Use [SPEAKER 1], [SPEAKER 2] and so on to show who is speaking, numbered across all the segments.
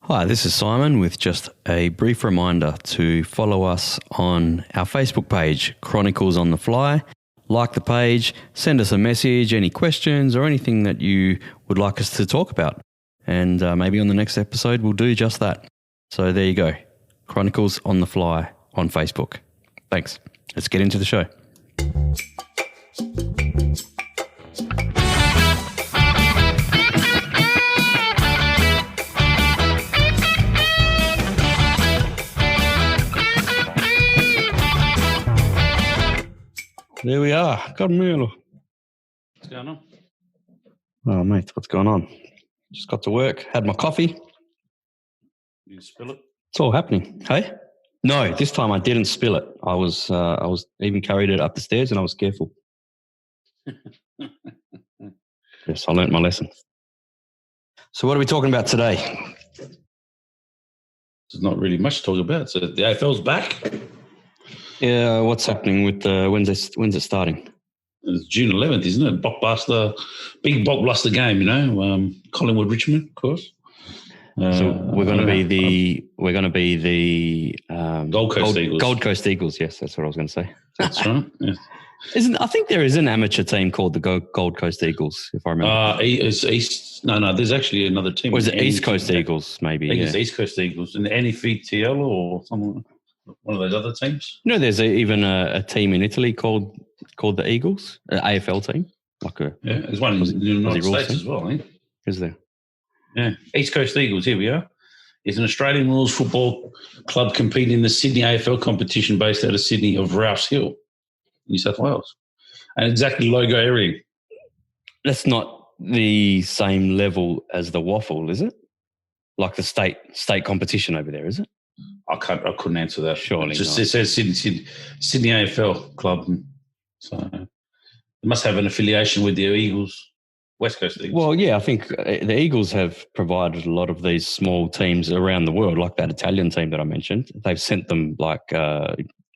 [SPEAKER 1] Hi, this is Simon with just a brief reminder to follow us on our Facebook page, Chronicles on the Fly. Like the page, send us a message, any questions or anything that you would like us to talk about. And maybe on the next episode, we'll do just that. So there you go. Chronicles on the Fly on Facebook. Thanks. Let's get into the show. There we are. God, Milo.
[SPEAKER 2] What's going on?
[SPEAKER 1] Oh, mate, what's going on? Just got to work, had my coffee.
[SPEAKER 2] You spill it?
[SPEAKER 1] It's all happening. Hey? No, this time I didn't spill it. I was even carried it up the stairs and I was careful. Yes, I learnt my lesson. So what are we talking about today?
[SPEAKER 2] There's not really much to talk about. So the AFL's back.
[SPEAKER 1] Yeah, what's happening with when's it starting?
[SPEAKER 2] It's June 11th, isn't it? Blockbuster, big blockbuster game, you know. Collingwood, Richmond, of course.
[SPEAKER 1] So we're going to be the
[SPEAKER 2] Gold Coast Eagles.
[SPEAKER 1] Gold Coast Eagles. Yes, that's what I was going to say.
[SPEAKER 2] That's right. Yeah.
[SPEAKER 1] I think there is an amateur team called the Gold Coast Eagles, if I remember.
[SPEAKER 2] It's East. No, there's actually another team.
[SPEAKER 1] Or is it East Coast Eagles? Maybe.
[SPEAKER 2] I think it's East Coast Eagles and the NFTL or something. One of those other teams.
[SPEAKER 1] You know, there's even a team in Italy called the Eagles, an AFL team.
[SPEAKER 2] There's one in the United States as well, I think.
[SPEAKER 1] Is there?
[SPEAKER 2] Yeah, East Coast Eagles, here we are. It's an Australian rules football club competing in the Sydney AFL competition based out of Sydney of Rouse Hill, New South Wales. And exactly logo everything.
[SPEAKER 1] That's not the same level as the waffle, is it? Like the state competition over there, is it?
[SPEAKER 2] I couldn't answer that.
[SPEAKER 1] Surely
[SPEAKER 2] it
[SPEAKER 1] not.
[SPEAKER 2] It says Sydney AFL club. So it must have an affiliation with the Eagles, West Coast Eagles.
[SPEAKER 1] Well, yeah, I think the Eagles have provided a lot of these small teams around the world, like that Italian team that I mentioned. They've sent them like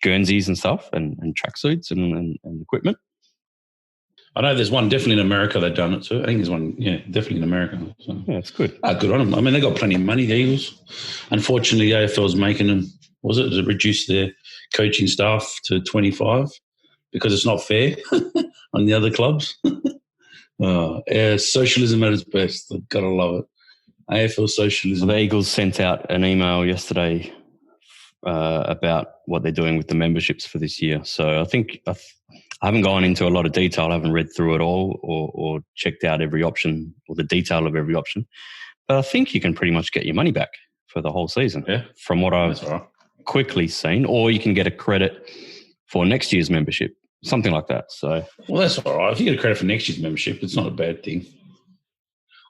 [SPEAKER 1] Guernseys and stuff and tracksuits and equipment.
[SPEAKER 2] I know there's one definitely in America they've done it too. I think there's one, definitely in America. So.
[SPEAKER 1] Yeah, it's good.
[SPEAKER 2] Good on them. I mean, they got plenty of money, the Eagles. Unfortunately, the AFL's making them, does it reduce their coaching staff to 25 because it's not fair on the other clubs? Socialism at its best. I've got to love it. AFL socialism.
[SPEAKER 1] Well, the Eagles sent out an email yesterday about what they're doing with the memberships for this year. So I think I haven't gone into a lot of detail. I haven't read through it all or checked out every option or the detail of every option. But I think you can pretty much get your money back for the whole season from what I've quickly seen. Or you can get a credit for next year's membership, something like that. So,
[SPEAKER 2] well, that's all right. If you get a credit for next year's membership, it's not a bad thing.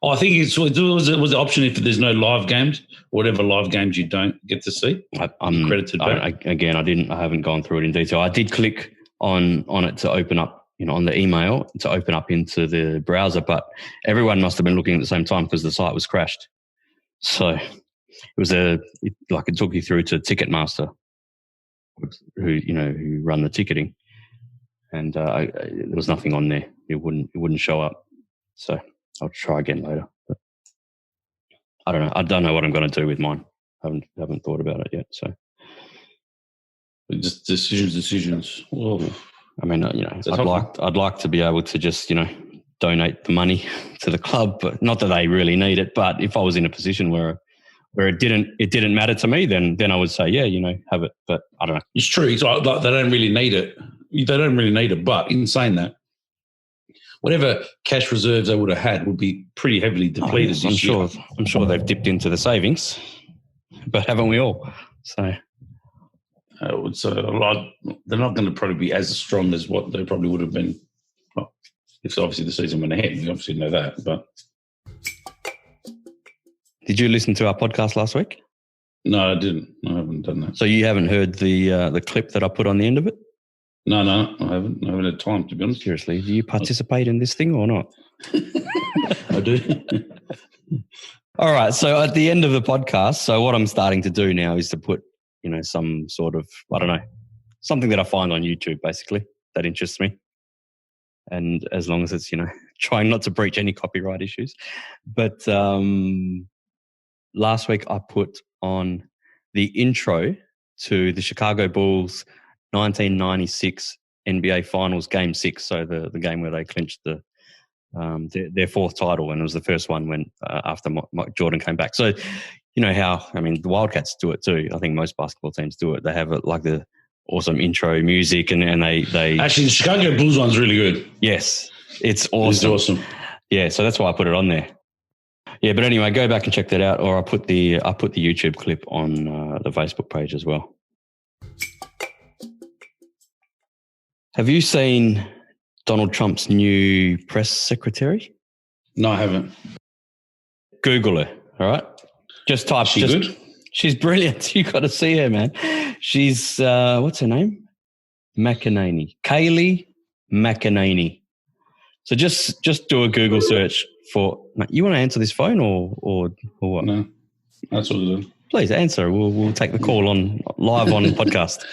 [SPEAKER 2] I think it was the option if there's no live games, whatever live games you don't get to see,
[SPEAKER 1] I'm
[SPEAKER 2] credited back.
[SPEAKER 1] I haven't gone through it in detail. I did click on it to open up, on the email to open up into the browser, but everyone must have been looking at the same time because the site was crashed. So it was it took you through to Ticketmaster, who run the ticketing, and there was nothing on there. It wouldn't show up. So I'll try again later. But I don't know. I don't know what I'm going to do with mine. I haven't thought about it yet. So.
[SPEAKER 2] Just decisions. Well,
[SPEAKER 1] I mean, I'd like to be able to just, donate the money to the club, but not that they really need it. But if I was in a position where it didn't matter to me, then I would say, have it. But I don't know.
[SPEAKER 2] It's true. It's like they don't really need it. They don't really need it. But in saying that, whatever cash reserves they would have had would be pretty heavily depleted this year.
[SPEAKER 1] I'm sure they've dipped into the savings, but haven't we all? So.
[SPEAKER 2] They're not going to probably be as strong as what they probably would have been. Well, if obviously the season went ahead, we obviously know that. But
[SPEAKER 1] did you listen to our podcast last week?
[SPEAKER 2] No, I didn't. I haven't done that.
[SPEAKER 1] So you haven't heard the clip that I put on the end of it?
[SPEAKER 2] No, I haven't. I haven't had time, to be honest.
[SPEAKER 1] Seriously, do you participate in this thing or not?
[SPEAKER 2] I do.
[SPEAKER 1] All right. So at the end of the podcast, so what I'm starting to do now is to put some sort of, I don't know, something that I find on YouTube, basically, that interests me. And as long as it's, trying not to breach any copyright issues. But last week I put on the intro to the Chicago Bulls 1996 NBA Finals Game 6, so the game where they clinched their fourth title, and it was the first one when after Jordan came back. So you know how, I mean, the Wildcats do it too. I think most basketball teams do it. They have like the awesome intro music, and they
[SPEAKER 2] actually the Chicago Bulls one's really good.
[SPEAKER 1] Yes, it's awesome.
[SPEAKER 2] It's awesome.
[SPEAKER 1] Yeah, so that's why I put it on there. Yeah, but anyway, go back and check that out, or I put the YouTube clip on the Facebook page as well. Have you seen Donald Trump's new press secretary?
[SPEAKER 2] No, I haven't.
[SPEAKER 1] Google her, all right? Just type.
[SPEAKER 2] She's good?
[SPEAKER 1] She's brilliant. You got to see her, man. She's, what's her name? McEnany. Kayleigh McEnany. So just do a Google search for. You want to answer this phone or what?
[SPEAKER 2] No, that's what it is.
[SPEAKER 1] Please answer. We'll take the call on live on podcast.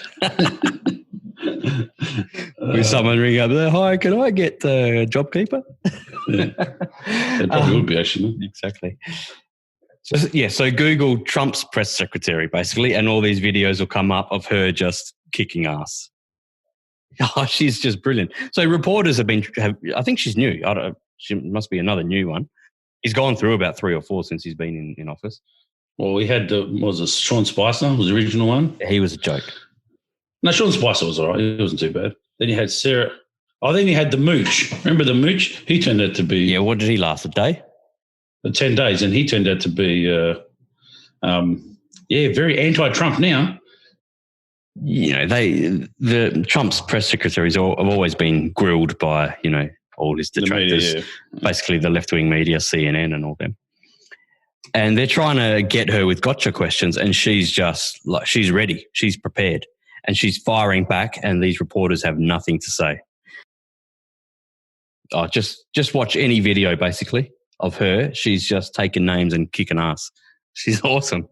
[SPEAKER 1] With someone ring up there. Hi, can I get JobKeeper?
[SPEAKER 2] Yeah. It probably would be actually.
[SPEAKER 1] Exactly. So Google Trump's press secretary basically, and all these videos will come up of her just kicking ass. Oh, she's just brilliant. So reporters have I think she's new. She must be another new one. He's gone through about 3 or 4 since he's been in office.
[SPEAKER 2] Well, we had, Sean Spicer was the original one?
[SPEAKER 1] He was a joke.
[SPEAKER 2] No, Sean Spicer was all right. He wasn't too bad. Then you had Sarah. Oh, then you had the Mooch. Remember the Mooch? He turned out to be...
[SPEAKER 1] Yeah, what did he last, a day?
[SPEAKER 2] 10 days, and he turned out to be, very anti-Trump now.
[SPEAKER 1] You know, the Trump's press secretaries have always been grilled by, you know, all his detractors,
[SPEAKER 2] media, yeah.
[SPEAKER 1] Basically the left-wing media, CNN and all them. And they're trying to get her with gotcha questions, and she's just like, she's ready, she's prepared, and she's firing back, and these reporters have nothing to say. Oh, just watch any video basically of her. She's just taking names and kicking ass. She's awesome.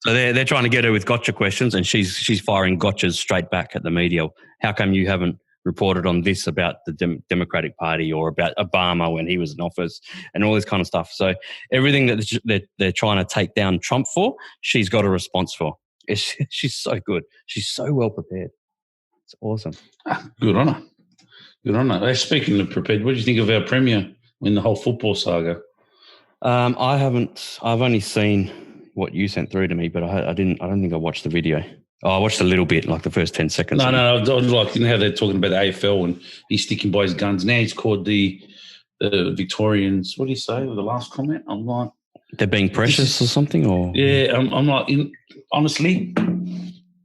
[SPEAKER 1] So they're trying to get her with gotcha questions, and she's firing gotchas straight back at the media. How come you haven't reported on this about the Democratic Party or about Obama when he was in office and all this kind of stuff? So everything that they're trying to take down Trump for, she's got a response for. She's so good. She's so well prepared. It's awesome.
[SPEAKER 2] Good on her. Good on her. Hey, speaking of prepared, what do you think of our Premier in the whole football saga?
[SPEAKER 1] I haven't. I've only seen what you sent through to me, but I don't think I watched the video. Oh, I watched a little bit, like the first 10 seconds.
[SPEAKER 2] No, I like, you know how they're talking about the AFL and he's sticking by his guns. Now he's called the Victorians. What do you say with the last comment? I'm like,
[SPEAKER 1] they're being precious or something, or
[SPEAKER 2] yeah. I'm like, honestly,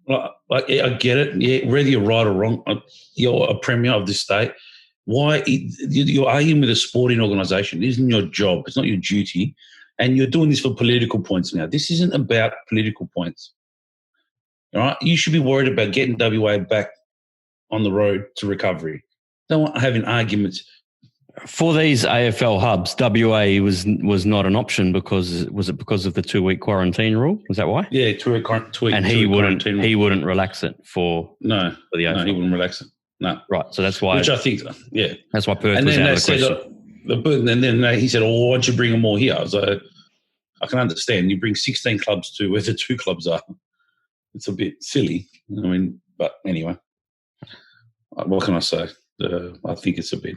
[SPEAKER 2] like I get it. Yeah, whether you're right or wrong, you're a premier of this state. Why you're arguing with a sporting organisation? It isn't your job. It's not your duty. And you're doing this for political points now. This isn't about political points. All right? You should be worried about getting WA back on the road to recovery. Don't want having arguments.
[SPEAKER 1] For these AFL hubs, WA was not an option because of the 2-week quarantine rule? Is that why?
[SPEAKER 2] Yeah, 2-week quarantine. And
[SPEAKER 1] he wouldn't relax it for the AFL.
[SPEAKER 2] No, he wouldn't relax it. No.
[SPEAKER 1] Right, so that's why.
[SPEAKER 2] Which I think, yeah.
[SPEAKER 1] That's why Perth was out of the question.
[SPEAKER 2] And then he said, why don't you bring them all here? I was like, I can understand. You bring 16 clubs to where the 2 clubs are. It's a bit silly. I mean, but anyway. What can I say? I think it's a bit...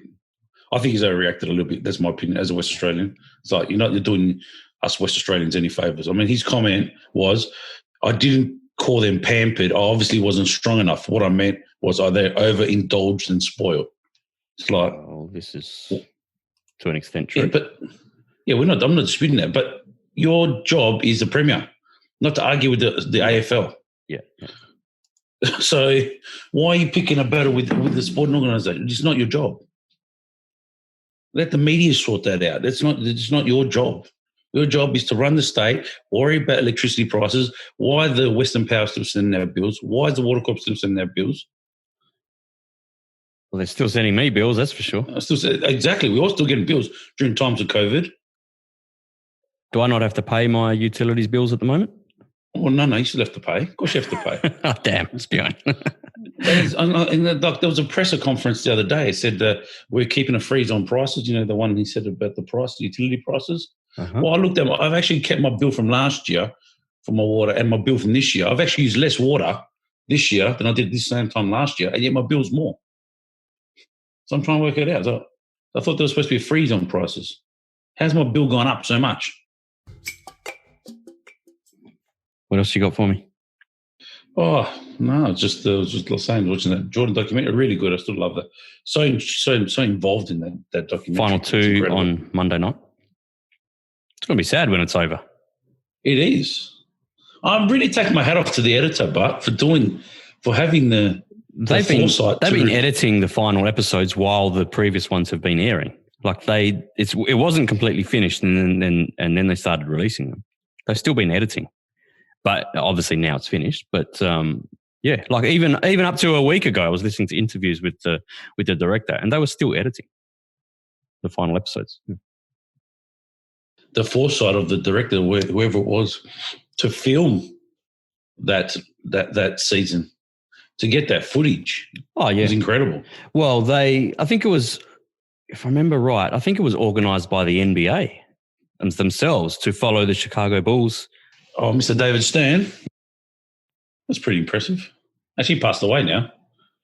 [SPEAKER 2] I think he's overreacted a little bit. That's my opinion as a West Australian. It's like, you're doing us West Australians any favours. I mean, his comment was, I didn't call them pampered. I obviously wasn't strong enough. What I meant was, are they overindulged and spoiled? It's like...
[SPEAKER 1] Oh, this is to an extent true.
[SPEAKER 2] Yeah, but... Yeah, I'm not disputing that. But your job is the Premier, not to argue with the AFL.
[SPEAKER 1] Yeah.
[SPEAKER 2] So why are you picking a battle with the sporting organisation? It's not your job. Let the media sort that out. It's not your job. Your job is to run the state, worry about electricity prices, why the Western Power still sending out bills, why is the Water Corp still sending out bills?
[SPEAKER 1] Well, they're still sending me bills, that's for sure.
[SPEAKER 2] Exactly. We're all still getting bills during times of COVID. Do
[SPEAKER 1] I not have to pay my utilities bills at the moment?
[SPEAKER 2] Well, no, you still have to pay. Of course you have to pay.
[SPEAKER 1] Oh, damn, it's beyond.
[SPEAKER 2] There was a presser conference the other day. It said we're keeping a freeze on prices. You know, the one he said about the price, the utility prices. Well, I looked at I've actually kept my bill from last year for my water and my bill from this year. I've actually used less water this year than I did this same time last year, and yet my bill's more. So I'm trying to work it out. So I thought there was supposed to be a freeze on prices. How's my bill gone up so much?
[SPEAKER 1] What else you got for me?
[SPEAKER 2] Oh, no, it's just saying, watching that Jordan documentary, really good. I still love that. So involved in that documentary.
[SPEAKER 1] Final 2 on Monday night. It's going to be sad when it's over.
[SPEAKER 2] It is. I'm really taking my hat off to the editor, but for having the foresight.
[SPEAKER 1] They've been editing the final episodes while the previous ones have been airing. Like it wasn't completely finished, and then they started releasing them. They've still been editing, but obviously now it's finished. But like even up to a week ago, I was listening to interviews with the director, and they were still editing the final episodes.
[SPEAKER 2] The foresight of the director, whoever it was, to film that season, to get that footage, was incredible.
[SPEAKER 1] Well, I think it was, if I remember right, I think it was organised by the NBA themselves to follow the Chicago Bulls.
[SPEAKER 2] Oh, Mr. David Stern. That's pretty impressive. Actually, he passed away now.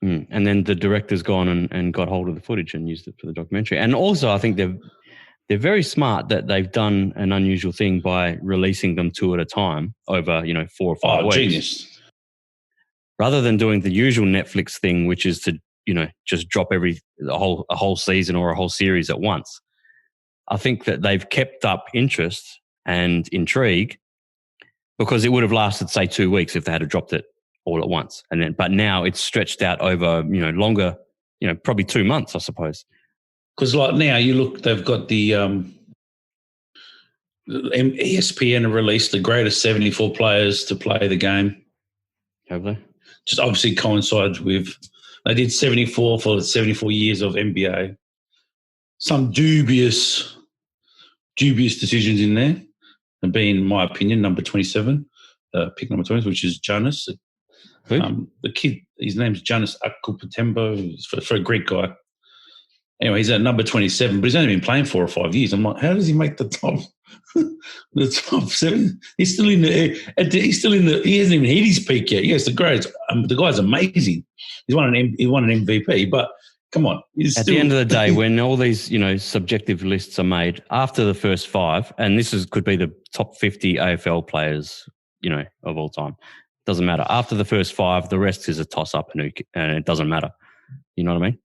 [SPEAKER 1] And then the director's gone and got hold of the footage and used it for the documentary. And also, I think they're very smart that they've done an unusual thing by releasing them 2 at a time over, 4 or 5 weeks.
[SPEAKER 2] Genius.
[SPEAKER 1] Rather than doing the usual Netflix thing, which is to, just drop a whole season or a whole series at once. I think that they've kept up interest and intrigue because it would have lasted, say, 2 weeks if they had dropped it all at once. But now it's stretched out over, longer, probably 2 months, I suppose.
[SPEAKER 2] Because like now you look, they've got the ESPN have released the greatest 74 players to play the game.
[SPEAKER 1] Have they?
[SPEAKER 2] Just obviously coincides with, they did 74 for 74 years of NBA. Some dubious decisions in there, and being, in my opinion, number 27, pick number 20, which is Giannis.
[SPEAKER 1] Who?
[SPEAKER 2] The kid, his name's Giannis Antetokounmpo, for a Greek guy. Anyway, he's at number 27, but he's only been playing 4 or 5 years. I'm like, how does he make the top 7? He's still in the. He hasn't even hit his peak yet. Yes, the guy's amazing. He won an MVP, but come on.
[SPEAKER 1] At the end of the day, when all these subjective lists are made after the first 5, and this could be the top 50 AFL players of all time. Doesn't matter. After the first 5, the rest is a toss up, and it doesn't matter. You know what I mean?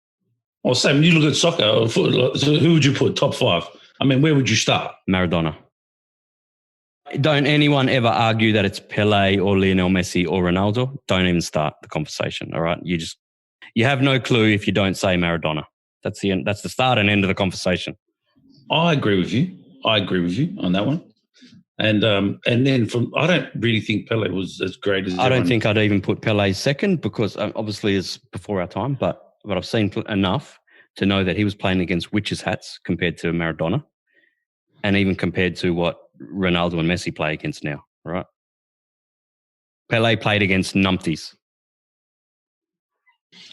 [SPEAKER 2] Well, Sam, you look at soccer, so who would you put top 5? I mean, where would you start?
[SPEAKER 1] Maradona. Don't anyone ever argue that it's Pele or Lionel Messi or Ronaldo. Don't even start the conversation, all right? You have no clue if you don't say Maradona. That's the start and end of the conversation.
[SPEAKER 2] I agree with you on that one. And then I don't really think Pele was as great as
[SPEAKER 1] I don't think I'd even put Pele second because obviously it's before our time, but I've seen enough to know that he was playing against witches' hats compared to Maradona, and even compared to what Ronaldo and Messi play against now, right? Pele played against numpties.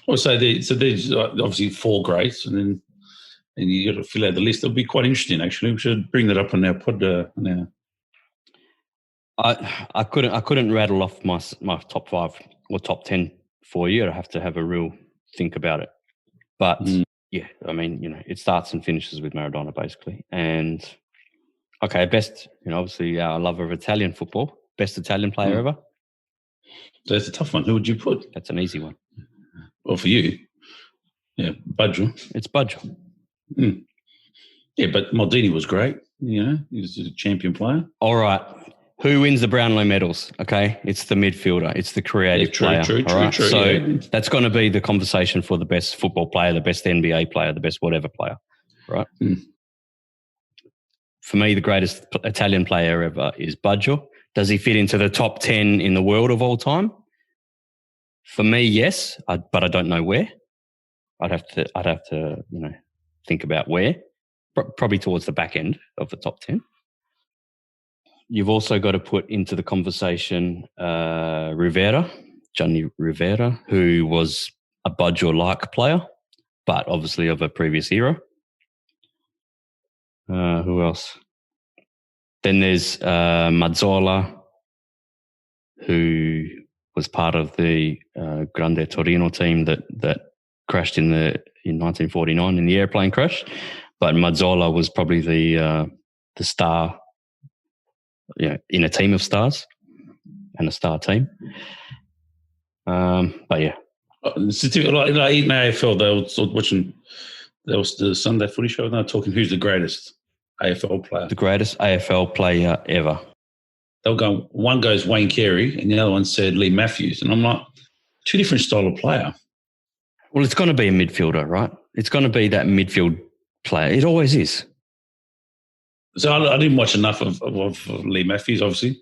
[SPEAKER 2] Well, so there's obviously 4 greats, and you got to fill out the list. It'll be quite interesting, actually. We should bring that up on our pod now.
[SPEAKER 1] I couldn't rattle off my top 5 or top 10 for you. I'd have to have a real think about it. But yeah, I mean, it starts and finishes with Maradona basically. And okay, best, obviously our lover of Italian football, best Italian player ever.
[SPEAKER 2] That's a tough one. Who would you put?
[SPEAKER 1] That's an easy one.
[SPEAKER 2] Well, for you, yeah, Baggio.
[SPEAKER 1] It's Baggio.
[SPEAKER 2] Yeah, but Maldini was great. He was a champion player. All
[SPEAKER 1] right. Who wins the Brownlow medals? Okay, it's the midfielder. It's the creative player. True. So that's going to be the conversation for the best football player, the best NBA player, the best whatever player, right? For me, the greatest Italian player ever is Baggio. Does he fit into the top 10 in the world of all time? For me, yes, but I don't know where. I'd have to think about where. Probably towards the back end of the top 10. You've also got to put into the conversation Gianni Rivera, who was a Baggio-like player, but obviously of a previous era. Who else? Then there's Mazzola, who was part of the Grande Torino team that crashed in 1949 in the airplane crash. But Mazzola was probably the star, in a team of stars and a star team. But yeah.
[SPEAKER 2] It's like in AFL, they were watching. There was the Sunday Footy Show, and they were talking who's the greatest AFL player.
[SPEAKER 1] The greatest AFL player ever.
[SPEAKER 2] They'll go. One goes Wayne Carey, and the other one said Lee Matthews, and I'm like, two different style of player.
[SPEAKER 1] Well, it's going to be a midfielder, right? It's going to be that midfield player. It always is.
[SPEAKER 2] So I didn't watch enough of Lee Matthews. Obviously,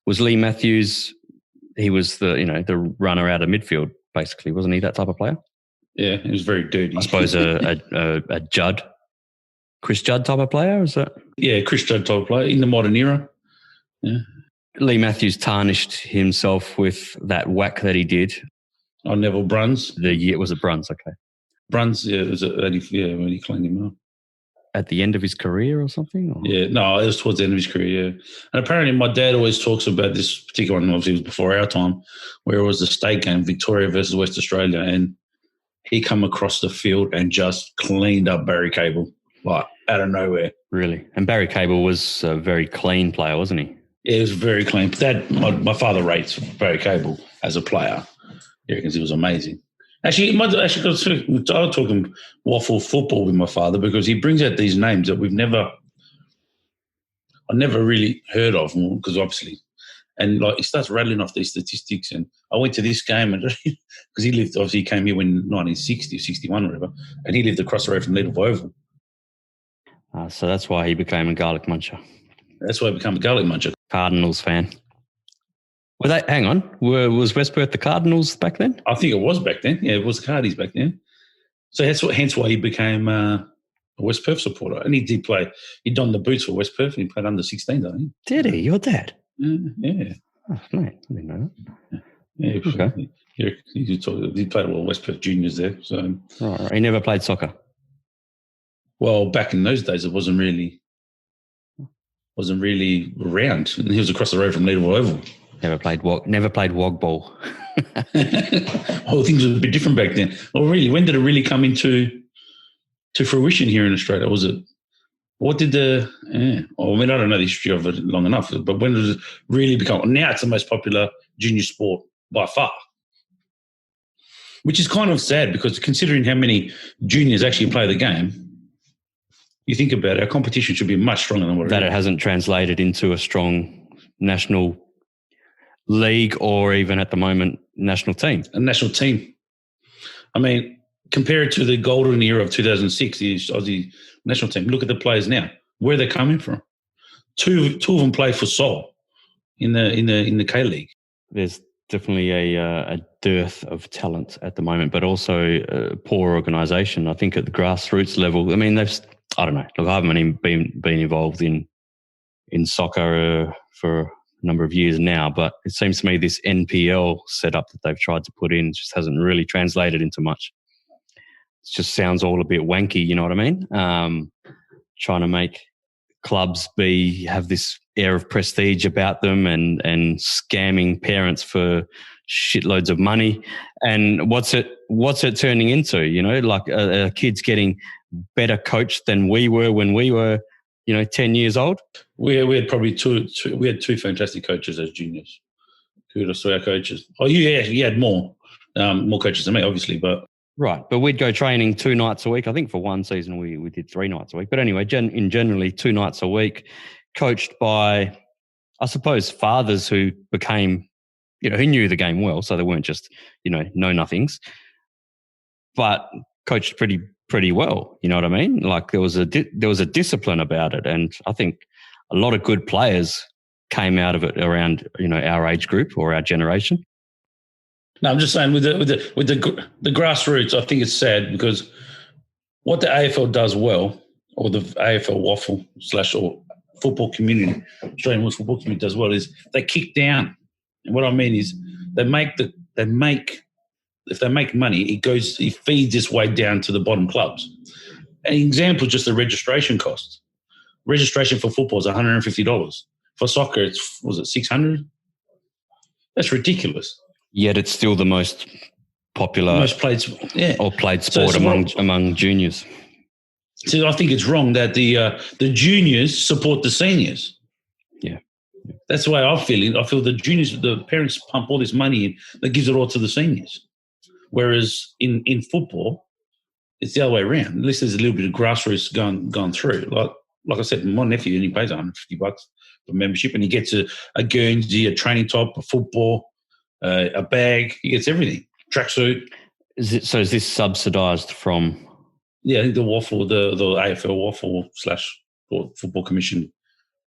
[SPEAKER 1] was Lee Matthews? He was the runner out of midfield, basically, wasn't he? That type of player.
[SPEAKER 2] Yeah, he was very dirty.
[SPEAKER 1] I suppose a Judd, Chris Judd type of player, is that?
[SPEAKER 2] Yeah, Chris Judd type of player in the modern era. Yeah.
[SPEAKER 1] Lee Matthews tarnished himself with that whack that he did
[SPEAKER 2] on Neville Bruns.
[SPEAKER 1] Was it Bruns? Okay,
[SPEAKER 2] Bruns. Yeah, it was when he cleaned him up
[SPEAKER 1] at the end of his career or something. Or?
[SPEAKER 2] Yeah, no, it was towards the end of his career. Yeah, and apparently my dad always talks about this particular one. Obviously, it was before our time, where it was the state game, Victoria versus West Australia, and he come across the field and just cleaned up Barry Cable, like out of nowhere.
[SPEAKER 1] Really? And Barry Cable was a very clean player, wasn't he?
[SPEAKER 2] Yeah, he was very clean. But my father rates Barry Cable as a player. He reckons he was amazing. Actually, I was talking waffle football with my father because he brings out these names that I never really heard of, because obviously, and like he starts rattling off these statistics. And I went to this game, and because he came here when 1960, 61 or whatever, and he lived across the road from Leadenhall Oval.
[SPEAKER 1] So that's why he became a garlic muncher.
[SPEAKER 2] That's why he became a garlic muncher.
[SPEAKER 1] Cardinals fan. Hang on, was West Perth the Cardinals back then?
[SPEAKER 2] I think it was back then. Yeah, it was the Cardies back then. So hence why he became a West Perth supporter. And he did play. He donned the boots for West Perth, and he played under 16, don't he?
[SPEAKER 1] Did he? Your dad?
[SPEAKER 2] Yeah.
[SPEAKER 1] Oh, mate, I didn't know that.
[SPEAKER 2] Yeah.
[SPEAKER 1] Okay.
[SPEAKER 2] He played all West Perth juniors there. So
[SPEAKER 1] right. He never played soccer.
[SPEAKER 2] Well, back in those days, it wasn't really around. And he was across the road from Leadenhall Oval.
[SPEAKER 1] Never played wog ball.
[SPEAKER 2] Well, things were a bit different back then. Well, really, when did it really come into fruition here in Australia? Was it? What did the? Well, I mean, I don't know the history of it long enough, but when did it really become? Now it's the most popular junior sport by far, which is kind of sad because considering how many juniors actually play the game, you think about it, our competition should be much stronger than what it is.
[SPEAKER 1] It hasn't translated into a strong national league or even at the moment national team.
[SPEAKER 2] A national team. I mean, compared to the golden era of 2006, the Aussie national team, look at the players now. Where they're coming from. Two of them play for Seoul in the K League.
[SPEAKER 1] There's definitely a dearth of talent at the moment, but also poor organisation. I think at the grassroots level. I mean, I don't know. Look, I haven't even been involved in soccer for a number of years now, but it seems to me this NPL setup that they've tried to put in just hasn't really translated into much. It just sounds all a bit wanky, you know what I mean? Trying to make clubs have this air of prestige about them and scamming parents for shitloads of money. And what's it turning into? You know, like kids getting better coached than we were when we were 10 years old.
[SPEAKER 2] We had probably two fantastic coaches as juniors. Kudos to our coaches. Oh, you had more coaches than me, obviously, but
[SPEAKER 1] right. But we'd go training 2 nights a week. I think for one season we did 3 nights a week. But anyway, generally 2 nights a week, coached by, I suppose, fathers who became, who knew the game well, so they weren't just, know nothings, but coached pretty well. You know what I mean? Like there was a discipline about it, and I think a lot of good players came out of it around our age group or our generation.
[SPEAKER 2] No, I'm just saying with the grassroots, I think it's sad because what the AFL does well, or the AFL waffle / or football community, Australian Rules football community does well, is they kick down. And what I mean is if they make money, it feeds its way down to the bottom clubs. An example, just the registration costs. registration for football is $150. For soccer, was it $600? That's ridiculous.
[SPEAKER 1] Yet it's still the most popular,
[SPEAKER 2] most played,
[SPEAKER 1] or played sport among juniors.
[SPEAKER 2] So I think it's wrong that the juniors support the seniors.
[SPEAKER 1] Yeah.
[SPEAKER 2] That's the way I'm feeling. I feel the juniors, the parents pump all this money in that gives it all to the seniors. Whereas in football, it's the other way around. At least there's a little bit of grassroots gone through. Like I said, my nephew only pays $150 for membership, and he gets a Guernsey, a training top, a football, a bag. He gets everything. Tracksuit.
[SPEAKER 1] Is this subsidised from?
[SPEAKER 2] Yeah, I think the WAFL, the AFL WAFL / Football Commission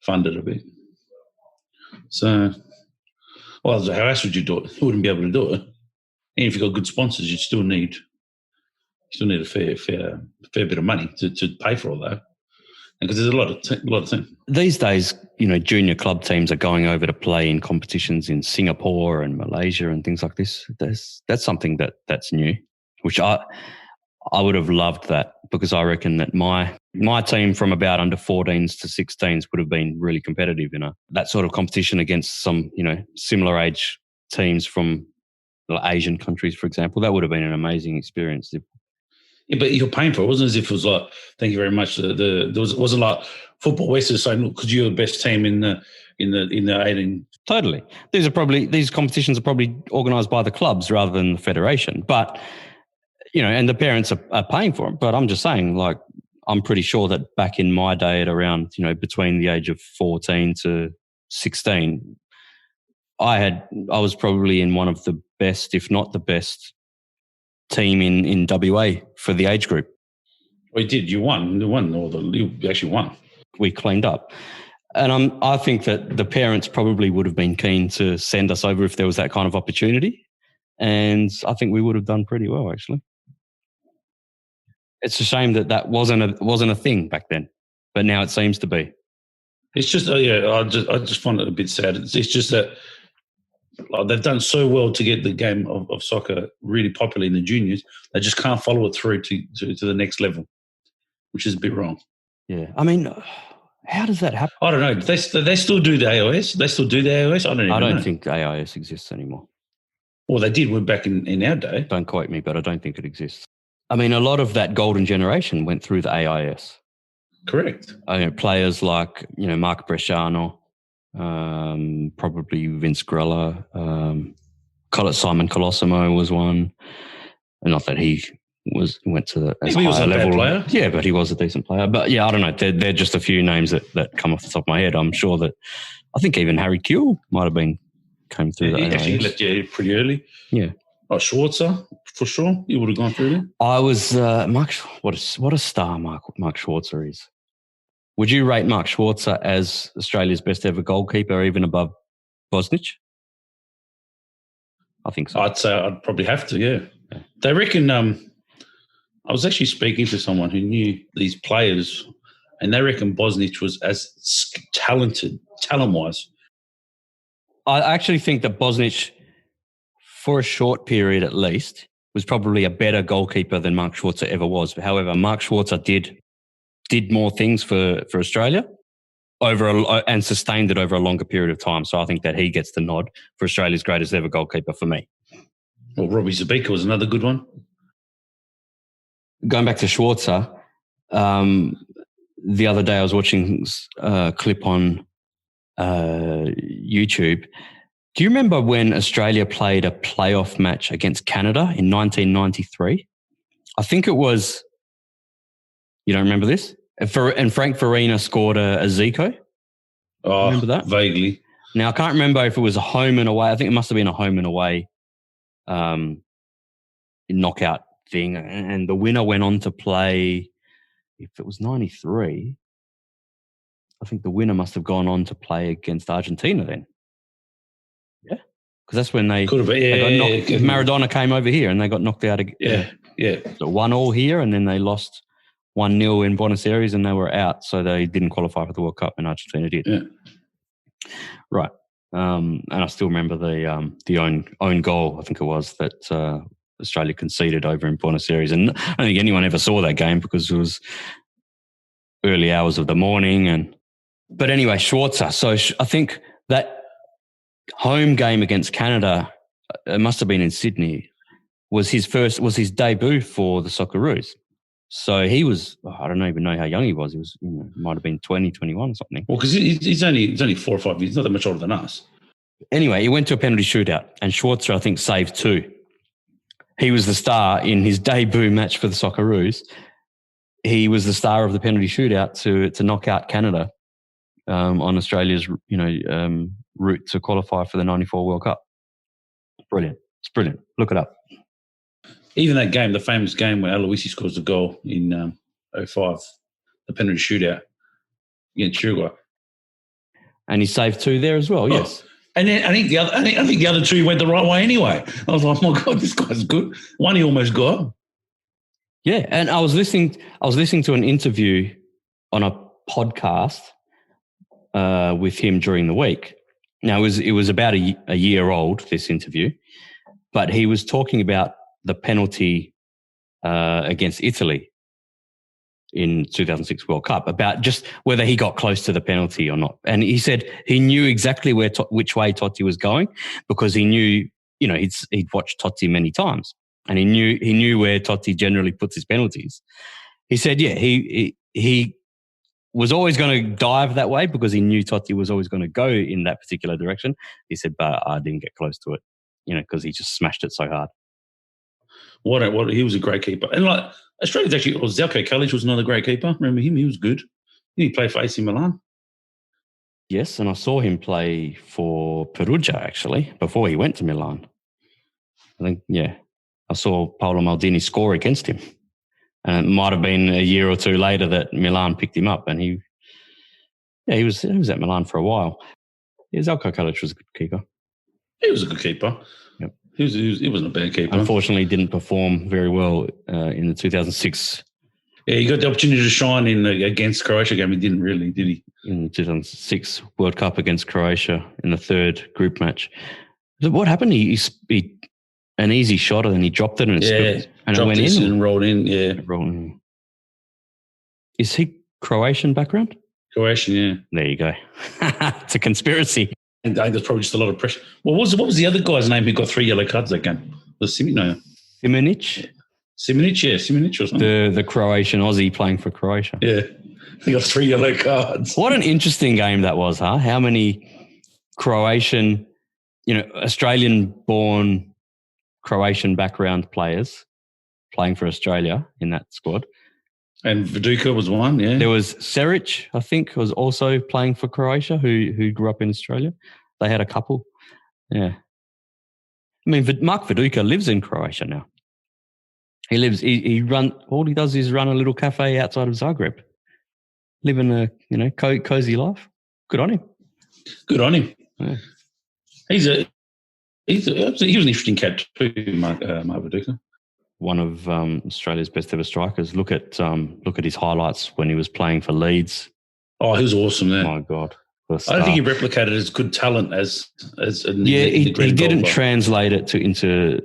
[SPEAKER 2] funded a bit. So, well, how else would you do it? You wouldn't be able to do it. And if you've got good sponsors, you still need a fair bit of money to pay for all that. Because there's a lot of things. These
[SPEAKER 1] days, junior club teams are going over to play in competitions in Singapore and Malaysia and things like this. That's something that's new, which I would have loved that, because I reckon that my team from about under 14s to 16s would have been really competitive in that sort of competition against some, similar age teams from Asian countries, for example. That would have been an amazing experience.
[SPEAKER 2] Yeah, but you're paying for it. It wasn't as if it was like, thank you very much. It wasn't like Football West is saying, look, because you're the best team in the 18.
[SPEAKER 1] Totally. These competitions are probably organised by the clubs rather than the federation. But, and the parents are paying for them. But I'm just saying, I'm pretty sure that back in my day at around, between the age of 14 to 16, I was probably in one of the best, if not the best, team in WA for the age group.
[SPEAKER 2] Well, you did. You won. You actually won.
[SPEAKER 1] We cleaned up. And I think that the parents probably would have been keen to send us over if there was that kind of opportunity. And I think we would have done pretty well, actually. It's a shame that wasn't a thing back then, but now it seems to be.
[SPEAKER 2] It's just, I just find it a bit sad. It's just that they've done so well to get the game of soccer really popular in the juniors. They just can't follow it through to the next level, which is a bit wrong.
[SPEAKER 1] Yeah. I mean, how does that happen?
[SPEAKER 2] I don't know. They still do the AIS? They still do the AIS? I don't
[SPEAKER 1] think AIS exists anymore.
[SPEAKER 2] Well, they did back in our day.
[SPEAKER 1] Don't quote me, but I don't think it exists. I mean, a lot of that golden generation went through the AIS.
[SPEAKER 2] Correct.
[SPEAKER 1] Players like, Mark Bresciano, probably Vince Grella, Simon Colosimo was one. And not that he went to the
[SPEAKER 2] he was a level player.
[SPEAKER 1] Yeah, but he was a decent player. But yeah, I don't know. They're just a few names that come off the top of my head. I'm sure that I think even Harry Kewell might have came through the AIS.
[SPEAKER 2] Actually left pretty early.
[SPEAKER 1] Yeah.
[SPEAKER 2] Oh, Schwarzer, for sure. You would have gone through there.
[SPEAKER 1] I was Mark. What a star Mark Schwarzer is. Would you rate Mark Schwarzer as Australia's best ever goalkeeper, even above Bosnich? I think so.
[SPEAKER 2] I'd say I'd probably have to, yeah. They reckon, I was actually speaking to someone who knew these players, and they reckon Bosnich was as talented, talent-wise.
[SPEAKER 1] I actually think that Bosnich, for a short period at least, was probably a better goalkeeper than Mark Schwarzer ever was. However, Mark Schwarzer did more things for Australia and sustained it over a longer period of time. So I think that he gets the nod for Australia's greatest ever goalkeeper for me.
[SPEAKER 2] Well, Robbie Zabika was another good one.
[SPEAKER 1] Going back to Schwarzer, the other day I was watching a clip on YouTube. Do you remember when Australia played a playoff match against Canada in 1993? I think it was... You don't remember this? And Frank Farina scored a Zico.
[SPEAKER 2] Oh,
[SPEAKER 1] remember that?
[SPEAKER 2] Vaguely.
[SPEAKER 1] Now, I can't remember if it was a home and away. I think it must have been a home and away knockout thing. And the winner went on to play, if it was 93, I think the winner must have gone on to play against Argentina then. Yeah? Because that's when they got knocked. Maradona came over here and they got knocked out again.
[SPEAKER 2] Yeah.
[SPEAKER 1] So 1-1 here, and then they lost 1-0 in Buenos Aires and they were out, so they didn't qualify for the World Cup, and Argentina did.
[SPEAKER 2] Yeah.
[SPEAKER 1] Right. And I still remember the own goal, I think it was, that Australia conceded over in Buenos Aires. And I don't think anyone ever saw that game because it was early hours of the morning. But anyway, Schwarzer. So I think that home game against Canada, it must have been in Sydney, was his debut for the Socceroos. So he was, I don't even know how young he was. He was, might have been 20, 21 or something.
[SPEAKER 2] Well, because he's only 4 or 5 years, not that much older than us.
[SPEAKER 1] Anyway, he went to a penalty shootout and Schwarzer, I think, saved 2. He was the star in his debut match for the Socceroos. He was the star of the penalty shootout to knock out Canada on Australia's, route to qualify for the 94 World Cup. Brilliant. It's brilliant. Look it up.
[SPEAKER 2] Even that game, the famous game where Aloisi scores the goal in 05, the penalty shootout against Uruguay.
[SPEAKER 1] And he saved 2 there as well, yes.
[SPEAKER 2] And then I think the other 2 went the right way anyway. I was like, oh my God, this guy's good. One he almost got.
[SPEAKER 1] Yeah, and I was listening to an interview on a podcast with him during the week. Now it was about a year old, this interview, but he was talking about the penalty against Italy in 2006 World Cup, about just whether he got close to the penalty or not. And he said he knew exactly which way Totti was going because he knew, he'd watched Totti many times and he knew where Totti generally puts his penalties. He said, yeah, he was always going to dive that way because he knew Totti was always going to go in that particular direction. He said, but I didn't get close to it, because he just smashed it so hard.
[SPEAKER 2] What he was a great keeper. And like Australia's actually, Zelko Kalic was another great keeper. Remember him? He was good. He played for AC Milan.
[SPEAKER 1] Yes, and I saw him play for Perugia actually before he went to Milan. I think, I saw Paolo Maldini score against him. And it might have been a year or 2 later that Milan picked him up, and he was at Milan for a while. Yeah, Zelko Kalic was a good keeper.
[SPEAKER 2] He was a good keeper.
[SPEAKER 1] Yep.
[SPEAKER 2] He wasn't a bad keeper.
[SPEAKER 1] Unfortunately, didn't perform very well in the 2006.
[SPEAKER 2] Yeah, he got the opportunity to shine in against Croatia game. He didn't really, did he?
[SPEAKER 1] In the 2006 World Cup against Croatia in the 3rd group match. What happened? He an easy shot and then he dropped it and it went in
[SPEAKER 2] and rolled in. Yeah,
[SPEAKER 1] rolled in. Is he Croatian background?
[SPEAKER 2] Croatian, yeah.
[SPEAKER 1] There you go. It's a conspiracy.
[SPEAKER 2] And I think there's probably just a lot of pressure. Well, what was the other guy's name who got 3 yellow cards that game? Was Simonic? Simonic, yeah. Simonic or something.
[SPEAKER 1] The Croatian Aussie playing for Croatia.
[SPEAKER 2] Yeah. He got 3 yellow cards.
[SPEAKER 1] What an interesting game that was, huh? How many Croatian, Australian-born Croatian background players playing for Australia in that squad.
[SPEAKER 2] And Viduka was one, yeah.
[SPEAKER 1] There was Seric, I think, was also playing for Croatia, who grew up in Australia. They had a couple. Yeah. I mean, Mark Viduka lives in Croatia now. All he does is run a little cafe outside of Zagreb. Living a, cozy life. Good on him.
[SPEAKER 2] Good on him.
[SPEAKER 1] Yeah.
[SPEAKER 2] He was an interesting cat too, Mark Viduka.
[SPEAKER 1] One of Australia's best ever strikers. Look at his highlights when he was playing for Leeds.
[SPEAKER 2] Oh, he was awesome there.
[SPEAKER 1] Oh my God.
[SPEAKER 2] I don't think he replicated as good talent as
[SPEAKER 1] he didn't translate it into.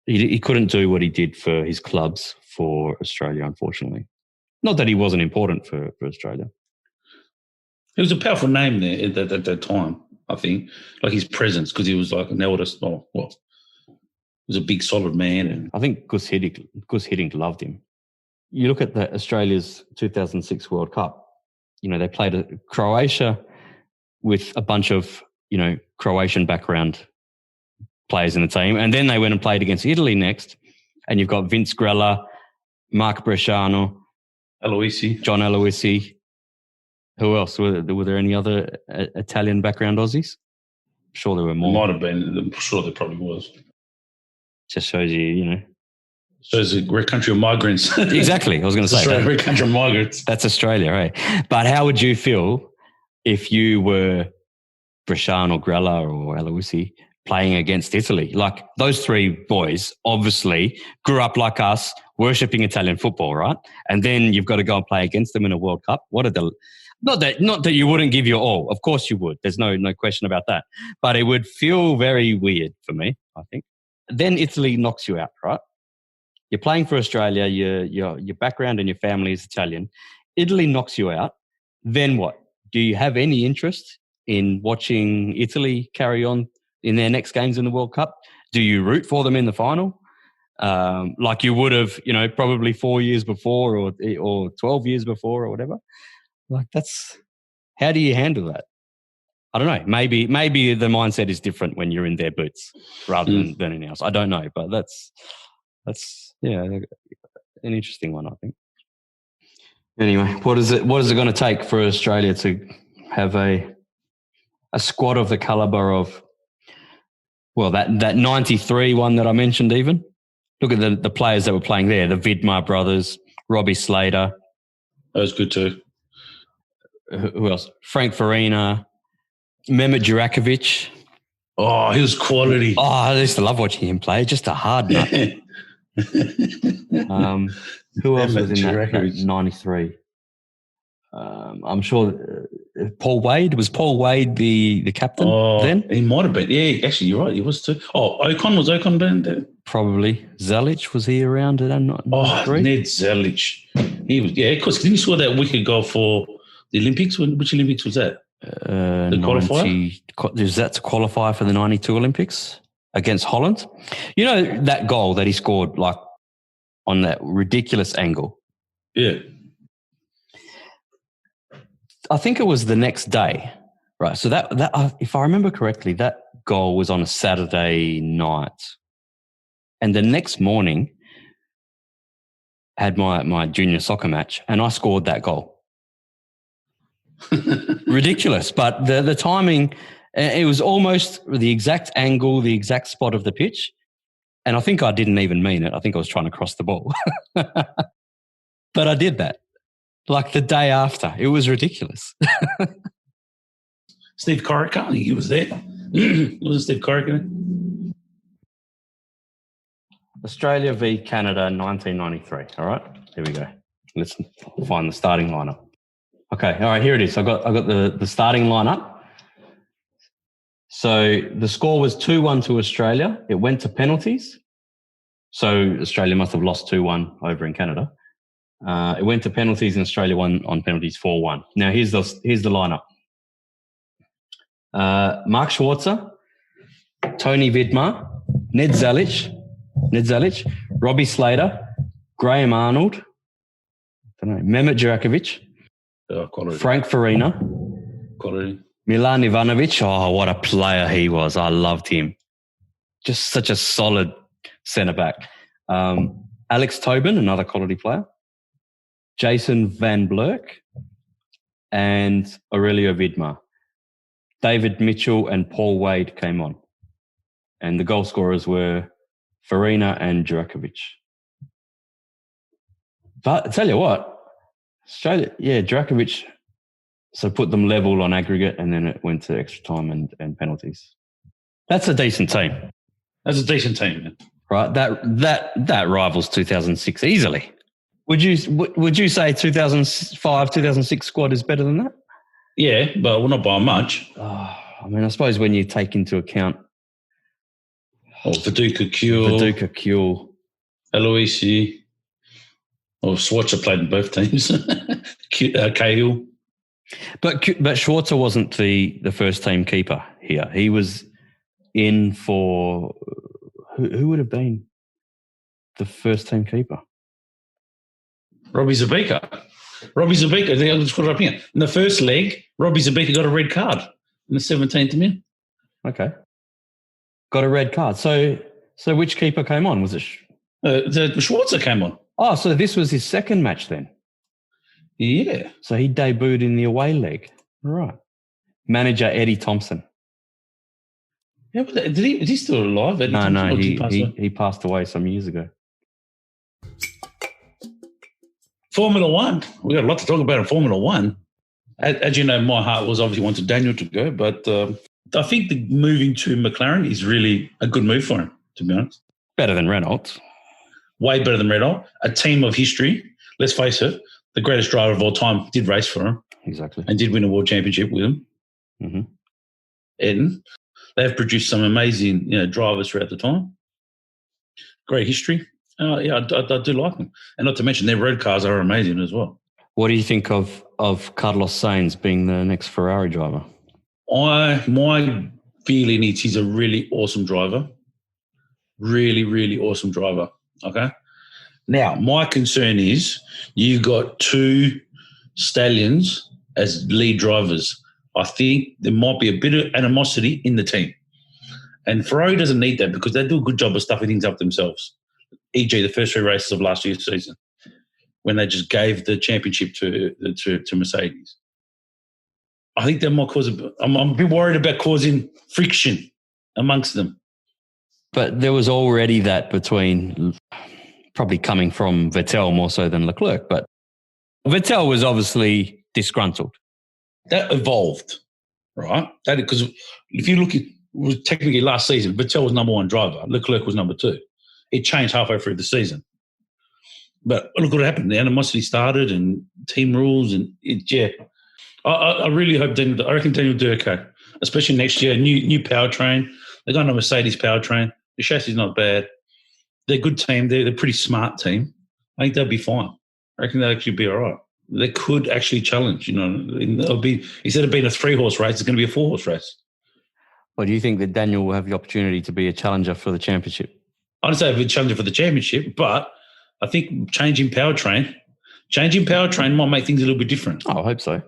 [SPEAKER 1] He couldn't do what he did for his clubs for Australia, unfortunately. Not that he wasn't important for Australia.
[SPEAKER 2] He was a powerful name there at that time, I think. Like his presence, because he was like an eldest. Oh, well, he was a big, solid man. And
[SPEAKER 1] I think Gus Hiddink loved him. You look at Australia's 2006 World Cup. They played Croatia with a bunch of, Croatian background players in the team. And then they went and played against Italy next. And you've got Vince Grella, Mark Bresciano, John Aloisi. Who else? Were there any other Italian background Aussies? I'm sure there were more.
[SPEAKER 2] Might have been. I'm sure there probably was.
[SPEAKER 1] Just shows you,
[SPEAKER 2] Shows we're a country of migrants.
[SPEAKER 1] Exactly. I was going to say that.
[SPEAKER 2] We're a country of migrants.
[SPEAKER 1] That's Australia, right? But how would you feel if you were Bresciano, Grella or Aloisi playing against Italy? Like those 3 boys obviously grew up like us, worshipping Italian football, right? And then you've got to go and play against them in a World Cup. Not that you wouldn't give your all. Of course you would. There's no question about that. But it would feel very weird for me, I think. Then Italy knocks you out, right? You're playing for Australia. Your background and your family is Italian. Italy knocks you out. Then what? Do you have any interest in watching Italy carry on in their next games in the World Cup? Do you root for them in the final? Like you would have, probably 4 years before or 12 years before or whatever. Like how do you handle that? I don't know. Maybe the mindset is different when you're in their boots rather than anything else. I don't know, but that's an interesting one, I think. Anyway, what is it going to take for Australia to have a squad of the caliber of, well, that 93 one that I mentioned even? Look at the players that were playing there, the Vidmar brothers, Robbie Slater.
[SPEAKER 2] That was good too.
[SPEAKER 1] Who else? Frank Farina, Mehmet Jurakovic.
[SPEAKER 2] Oh, he was quality.
[SPEAKER 1] Oh, I used to love watching him play. Just a hard nut. Who else was in that 93? I'm sure Paul Wade. Was Paul Wade the captain then?
[SPEAKER 2] He might have been. Yeah, actually, you're right. He was too. Oh, was Ocon been there?
[SPEAKER 1] Probably. Zelic, was he around at 93?
[SPEAKER 2] Oh, Ned Zelic. He was, yeah, of course. Didn't you score that wicked goal for the Olympics? Which Olympics was that? The qualifier?
[SPEAKER 1] Is that to qualify for the 92 Olympics against Holland? You know that goal that he scored like on that ridiculous angle?
[SPEAKER 2] Yeah.
[SPEAKER 1] I think it was the next day, right? So that if I remember correctly, that goal was on a Saturday night. And the next morning, I had my junior soccer match and I scored that goal. Ridiculous. But the timing, it was almost the exact angle, the exact spot of the pitch. And I think I didn't even mean it. I think I was trying to cross the ball. But I did that. Like the day after. It was ridiculous.
[SPEAKER 2] Steve Corica, he was there. Wasn't Steve Corica?
[SPEAKER 1] Australia v Canada 1993. All right, here we go. Let's find the starting lineup. Okay, all right, here it is. I got the starting lineup. So the score was 2-1 to Australia. It went to penalties. So Australia must have lost 2-1 over in Canada. It went to penalties and Australia won on penalties 4-1. Now here's the lineup. Mark Schwarzer, Tony Vidmar, Ned Zelic, Robbie Slater, Graham Arnold, Mehmet Jurakovic, Frank Farina,
[SPEAKER 2] quality.
[SPEAKER 1] Milan Ivanovic. Oh, what a player he was. I loved him. Just such a solid centre-back. Alex Tobin, another quality player. Jason Van Blerk and Aurelio Vidmar. David Mitchell and Paul Wade came on. And the goal scorers were Farina and Jurakovic. But I tell you what, Australia, Jurakovic, so put them level on aggregate and then it went to extra time and penalties. That's a decent team.
[SPEAKER 2] That's a decent team, man.
[SPEAKER 1] Right? That rivals 2006 easily. Would you say 2005, 2006 squad is better than that?
[SPEAKER 2] Yeah, but we're not by much.
[SPEAKER 1] Oh, I mean, I suppose when you take into account
[SPEAKER 2] Viduka, Kuhl, Aloisi, Schwarzer played in both teams. Cahill.
[SPEAKER 1] But Schwarzer wasn't the first team keeper here. He was in for who would have been the first team keeper?
[SPEAKER 2] Robbie Zabika. I think I'll just put it up here. In the first leg, Robbie Zabika got a red card in the 17th minute.
[SPEAKER 1] Okay. Got a red card. So which keeper came on? Was it
[SPEAKER 2] the Schwarzer came on.
[SPEAKER 1] Oh, so this was his second match then?
[SPEAKER 2] Yeah.
[SPEAKER 1] So he debuted in the away leg. Right. Manager Eddie Thompson.
[SPEAKER 2] Yeah, but is he still alive?
[SPEAKER 1] Eddie Thompson, he passed away some years ago.
[SPEAKER 2] Formula One. We got a lot to talk about in Formula One. As you know, my heart was obviously wanted Daniel to go, but I think the moving to McLaren is really a good move for him, to be honest.
[SPEAKER 1] Better than Renault.
[SPEAKER 2] Way better than Renault. A team of history. Let's face it, the greatest driver of all time did race for him.
[SPEAKER 1] Exactly.
[SPEAKER 2] And did win a world championship with him.
[SPEAKER 1] Mm-hmm.
[SPEAKER 2] And they've produced some amazing drivers throughout the time. Great history. I do like them. And not to mention their road cars are amazing as well.
[SPEAKER 1] What do you think of Carlos Sainz being the next Ferrari driver?
[SPEAKER 2] My feeling is he's a really awesome driver. Really, really awesome driver. Okay. Now, my concern is you've got two stallions as lead drivers. I think there might be a bit of animosity in the team. And Ferrari doesn't need that because they do a good job of stuffing things up themselves, e.g. the first 3 races of last year's season when they just gave the championship to Mercedes. I think that might cause I'm a bit worried about causing friction amongst them.
[SPEAKER 1] But there was already that between, probably coming from Vettel more so than Leclerc, but Vettel was obviously disgruntled.
[SPEAKER 2] That evolved, right? Because if you look at technically last season, Vettel was number 1 driver, Leclerc was number 2. It changed halfway through the season. But look what happened. The animosity started and team rules and I really hope I reckon Daniel will do okay, especially next year. New powertrain. They're going to Mercedes powertrain. The chassis is not bad. They're a good team. They're a pretty smart team. I think they'll be fine. I reckon they'll actually be all right. They could actually challenge, It'll be, instead of being a 3-horse race, it's going to be a 4-horse race.
[SPEAKER 1] Well, do you think that Daniel will have the opportunity to be a challenger for the championship?
[SPEAKER 2] I don't say a challenger for the championship, but I think changing powertrain might make things a little bit different.
[SPEAKER 1] Oh, I hope so.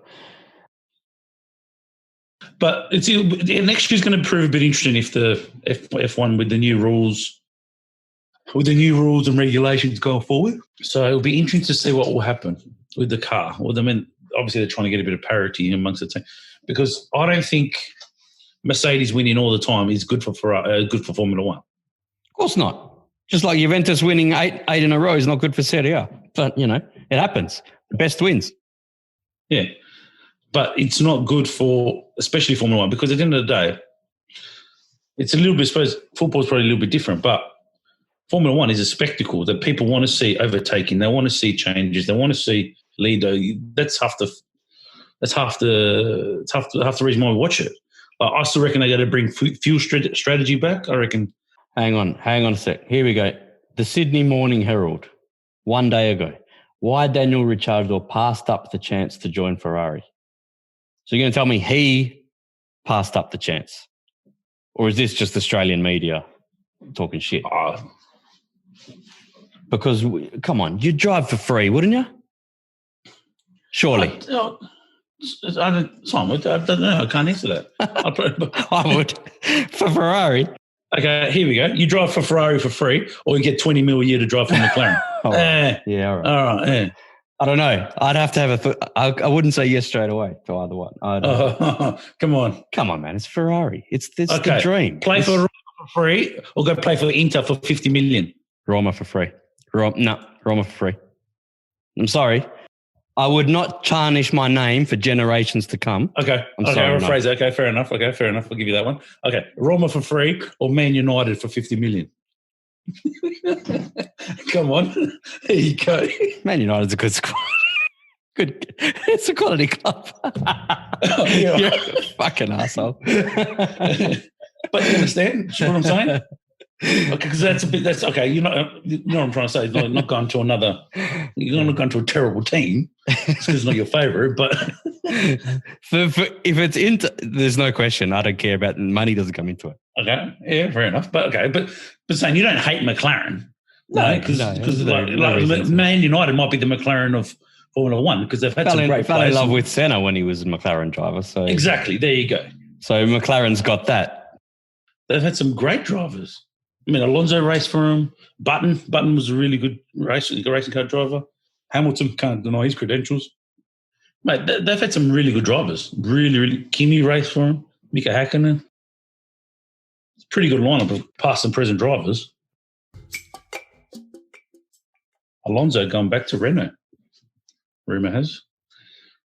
[SPEAKER 2] But next year's going to prove a bit interesting if the F1 with the new rules and regulations going forward. So it'll be interesting to see what will happen with the car. Well, I mean, obviously they're trying to get a bit of parity amongst the team because I don't think Mercedes winning all the time is good for Formula One.
[SPEAKER 1] Of course not. Just like Juventus winning eight in a row is not good for Serie A. But, it happens. The best wins.
[SPEAKER 2] Yeah. But it's not good for, especially Formula One, because at the end of the day, it's a little bit, I suppose, football's probably a little bit different, but Formula One is a spectacle that people want to see overtaking. They want to see changes. They want to see leader. That's half the reason why we watch it. I still reckon they got to bring fuel strategy back. I reckon.
[SPEAKER 1] Hang on a sec. Here we go. The Sydney Morning Herald, 1 day ago. Why Daniel Ricciardo passed up the chance to join Ferrari. So you're going to tell me he passed up the chance? Or is this just Australian media talking shit? Because, come on, you'd drive for free, wouldn't you? Surely.
[SPEAKER 2] Simon, I don't know. I can't answer that.
[SPEAKER 1] I would. For Ferrari.
[SPEAKER 2] Okay, here we go. You drive for Ferrari for free, or you get 20 mil a year to drive for McLaren.
[SPEAKER 1] Yeah, all right.
[SPEAKER 2] All right, yeah.
[SPEAKER 1] I don't know. I'd have to have I wouldn't say yes straight away to either one.
[SPEAKER 2] Come on.
[SPEAKER 1] Come on, man. It's Ferrari. It's the dream.
[SPEAKER 2] Play for Roma for free or go play for Inter for 50 million.
[SPEAKER 1] Roma for free. Roma for free. I'm sorry. I would not tarnish my name for generations to come.
[SPEAKER 2] Okay. I'll rephrase it. Okay, fair enough. I'll give you that one. Okay. Roma for free or Man United for 50 million. Come on. There you go.
[SPEAKER 1] Man United's a good squad. Good. It's a quality club. You're a fucking asshole.
[SPEAKER 2] But you understand what I'm saying? Okay, because that's okay. You know what I'm trying to say. Like, not going to another. You're not going to a terrible team because it's not your favourite. But
[SPEAKER 1] if it's into, there's no question. I don't care about money. Doesn't come into it.
[SPEAKER 2] Okay, yeah, fair enough. But okay, but saying you don't hate McLaren, no, because Man United might be the McLaren of Formula One because they've had some great players.
[SPEAKER 1] Fell in love with Senna when he was a McLaren driver. So
[SPEAKER 2] exactly, there you go.
[SPEAKER 1] So McLaren's got that.
[SPEAKER 2] They've had some great drivers. I mean, Alonso raced for him. Button was a really good racing car driver. Hamilton, can't deny his credentials. Mate, they've had some really good drivers. Really, really. Kimi raced for him. Mika Hakkinen. It's a pretty good lineup of past and present drivers. Alonso going back to Renault, rumour has.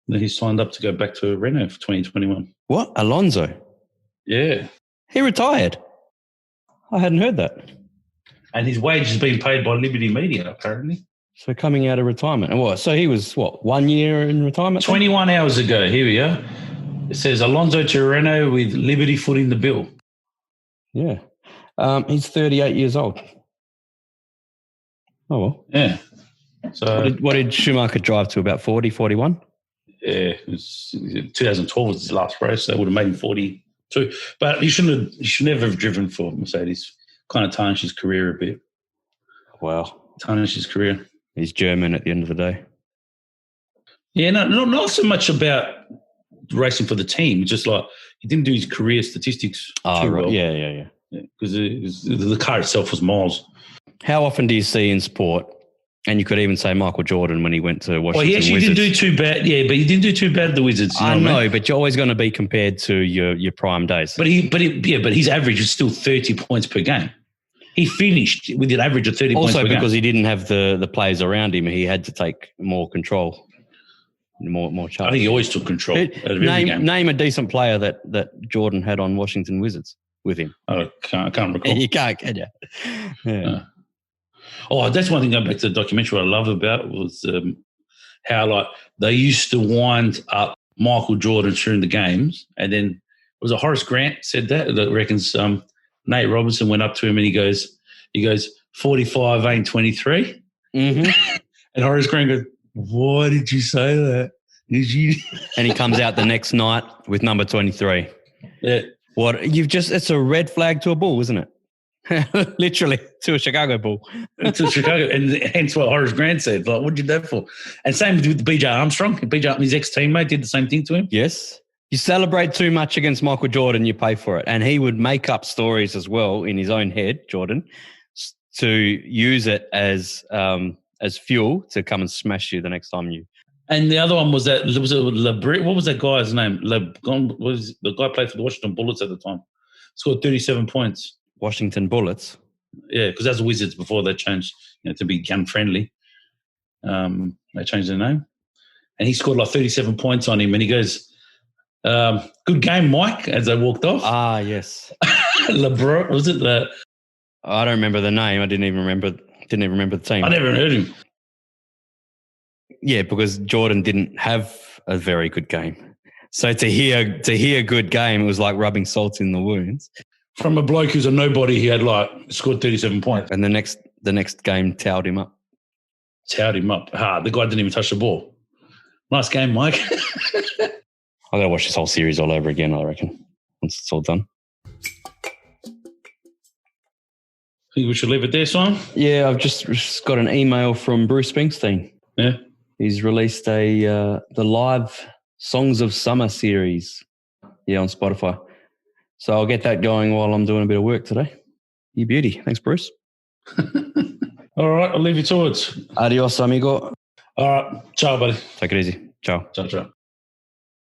[SPEAKER 2] Then he's signed up to go back to Renault for 2021.
[SPEAKER 1] What? Alonso?
[SPEAKER 2] Yeah.
[SPEAKER 1] He retired. I hadn't heard that.
[SPEAKER 2] And his wage is being paid by Liberty Media, apparently.
[SPEAKER 1] So coming out of retirement. And what? So he was, 1 year in retirement?
[SPEAKER 2] 21 hours ago. Here we are. It says Alonso to Renault with Liberty footing the bill.
[SPEAKER 1] Yeah. He's 38 years old. Oh, well.
[SPEAKER 2] Yeah. So
[SPEAKER 1] what did Schumacher drive to? About 40, 41?
[SPEAKER 2] Yeah, 2012 was his last race. So that would have made him 42. But he should never have driven for Mercedes. Kind of tarnished his career a bit.
[SPEAKER 1] Wow.
[SPEAKER 2] Tarnished his career.
[SPEAKER 1] He's German at the end of the day.
[SPEAKER 2] Yeah, not so much about racing for the team. It's just like he didn't do his career statistics too well.
[SPEAKER 1] Yeah.
[SPEAKER 2] Because the car itself was miles.
[SPEAKER 1] How often do you see in sport, and you could even say Michael Jordan when he went to Washington
[SPEAKER 2] Well, he actually
[SPEAKER 1] Wizards.
[SPEAKER 2] didn't do too bad. Yeah, but he didn't do too bad at the Wizards. You know
[SPEAKER 1] I
[SPEAKER 2] what
[SPEAKER 1] know,
[SPEAKER 2] mean?
[SPEAKER 1] but you're always going to be compared to your prime days.
[SPEAKER 2] But his average was still 30 points per game. He finished with an average of 30 points per game.
[SPEAKER 1] Also because he didn't have the players around him, he had to take more control, more charge.
[SPEAKER 2] I think he always took control out of every game.
[SPEAKER 1] Name a decent player that Jordan had on Washington Wizards with him.
[SPEAKER 2] I can't recall.
[SPEAKER 1] You can't, can you? Yeah.
[SPEAKER 2] Oh, that's one thing going back to the documentary what I love about was how like they used to wind up Michael Jordan during the games, and then was it Horace Grant said that reckons Nate Robinson went up to him and he goes 45 ain't 23,
[SPEAKER 1] Mm-hmm.
[SPEAKER 2] and Horace Grant goes, why did you say that? Did you?
[SPEAKER 1] And he comes out the next night with number 23.
[SPEAKER 2] Yeah.
[SPEAKER 1] It's a red flag to a bull, isn't it? Literally to a Chicago Bull.
[SPEAKER 2] To Chicago, and hence what Horace Grant said. Like, what did you do that for? And same with BJ Armstrong. His ex-teammate did the same thing to him.
[SPEAKER 1] Yes. You celebrate too much against Michael Jordan, you pay for it. And he would make up stories as well in his own head, Jordan, to use it as fuel to come and smash you the next time you.
[SPEAKER 2] And the other one was what was that guy's name? Was the guy played for the Washington Bullets at the time? Scored 37 points.
[SPEAKER 1] Washington Bullets.
[SPEAKER 2] Yeah, because that's the Wizards before they changed to be gun friendly. They changed their name. And he scored like 37 points on him. And he goes, good game, Mike, as they walked off.
[SPEAKER 1] Ah, yes.
[SPEAKER 2] LeBron, was it the...
[SPEAKER 1] I don't remember the name. I didn't even remember the team.
[SPEAKER 2] I never heard him.
[SPEAKER 1] Yeah, because Jordan didn't have a very good game. So to hear good game, it was like rubbing salt in the wounds.
[SPEAKER 2] From a bloke who's a nobody, he had scored 37 points.
[SPEAKER 1] And the next game towed him up.
[SPEAKER 2] Towed him up. The guy didn't even touch the ball. Nice game, Mike.
[SPEAKER 1] I got to watch this whole series all over again, I reckon, once it's all done.
[SPEAKER 2] Think we should leave it there, Simon?
[SPEAKER 1] Yeah, I've just got an email from Bruce Springsteen.
[SPEAKER 2] Yeah.
[SPEAKER 1] He's released the live Songs of Summer series, on Spotify. So I'll get that going while I'm doing a bit of work today. You beauty. Thanks, Bruce.
[SPEAKER 2] All right, I'll leave you to it.
[SPEAKER 1] Adios, amigo.
[SPEAKER 2] All right. Ciao, buddy.
[SPEAKER 1] Take it easy. Ciao.
[SPEAKER 2] Ciao, ciao.